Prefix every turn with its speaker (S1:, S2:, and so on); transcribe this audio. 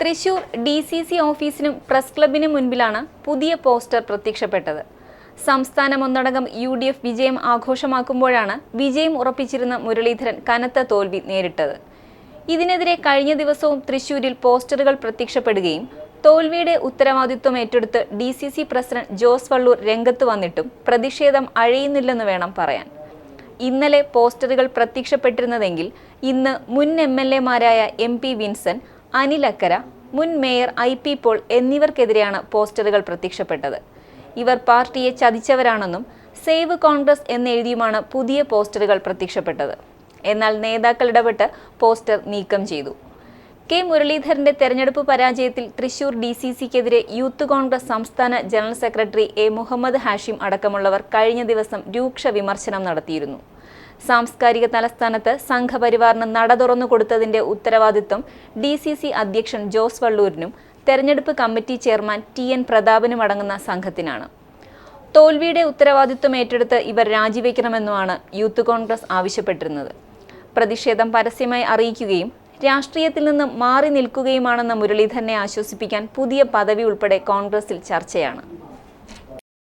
S1: Thrissur DCC ഓഫീസിനും press ക്ലബിനും മുൻപിലാണ് പുതിയ poster പ്രത്യക്ഷപ്പെട്ടത്. സംസ്ഥാനമൊന്നടങ്കം UDF വിജയം ആഘോഷമാക്കുമ്പോഴാണ് വിജയം ഉറപ്പിച്ചിരുന്ന മുരളീധരൻ കനത്ത തോൽവി നേരിട്ടത്. ഇതിനെതിരെ കഴിഞ്ഞ ദിവസവും തൃശൂരിൽ പോസ്റ്ററുകൾ പ്രത്യക്ഷപ്പെടുകയും തോൽവിയുടെ ഉത്തരവാദിത്വം ഏറ്റെടുത്ത് DCC പ്രസിഡന്റ് ജോസ് വള്ളൂർ രംഗത്ത് വന്നിട്ടും പ്രതിഷേധം അഴയുന്നില്ലെന്ന് വേണം പറയാൻ. ഇന്നലെ പോസ്റ്ററുകൾ പ്രത്യക്ഷപ്പെട്ടിരുന്നതെങ്കിൽ ഇന്ന് മുൻ MLA-മാരായ MP വിൻസൻ, അനിൽ അക്കര, മുൻ മേയർ IP പോൾ എന്നിവർക്കെതിരെയാണ് പോസ്റ്ററുകൾ പ്രത്യക്ഷപ്പെട്ടത്. ഇവർ പാർട്ടിയെ ചതിച്ചവരാണെന്നും സേവ് കോൺഗ്രസ് എന്നെഴുതിയുമാണ് പുതിയ പോസ്റ്ററുകൾ പ്രത്യക്ഷപ്പെട്ടത്. എന്നാൽ നേതാക്കൾ ഇടപെട്ട് പോസ്റ്റർ നീക്കം ചെയ്തു. കെ മുരളീധരന്റെ തെരഞ്ഞെടുപ്പ് പരാജയത്തിൽ തൃശൂർ DCC-ക്കെതിരെ യൂത്ത് കോൺഗ്രസ് സംസ്ഥാന general secretary A. Muhammad Hashim അടക്കമുള്ളവർ കഴിഞ്ഞ ദിവസം രൂക്ഷ വിമർശനം നടത്തിയിരുന്നു. സാംസ്കാരിക തലസ്ഥാനത്ത് സംഘപരിവാറിന് നട തുറന്നു കൊടുത്തതിന്റെ ഉത്തരവാദിത്വം DCC അധ്യക്ഷൻ ജോസ് വള്ളൂരിനും തെരഞ്ഞെടുപ്പ് കമ്മിറ്റി ചെയർമാൻ TN പ്രതാപനും അടങ്ങുന്ന സംഘത്തിനാണ്. തോൽവിയുടെ ഉത്തരവാദിത്വം ഏറ്റെടുത്ത് ഇവർ രാജിവെക്കണമെന്നുമാണ് യൂത്ത് കോൺഗ്രസ് ആവശ്യപ്പെട്ടിരുന്നത്. പ്രതിഷേധം പരസ്യമായി അറിയിക്കുകയും രാഷ്ട്രീയത്തിൽ നിന്ന് മാറി നിൽക്കുകയുമാണെന്ന മുരളീധരനെ ആശ്വസിപ്പിക്കാൻ പുതിയ പദവി ഉൾപ്പെടെ കോൺഗ്രസിൽ ചർച്ചയാണ്.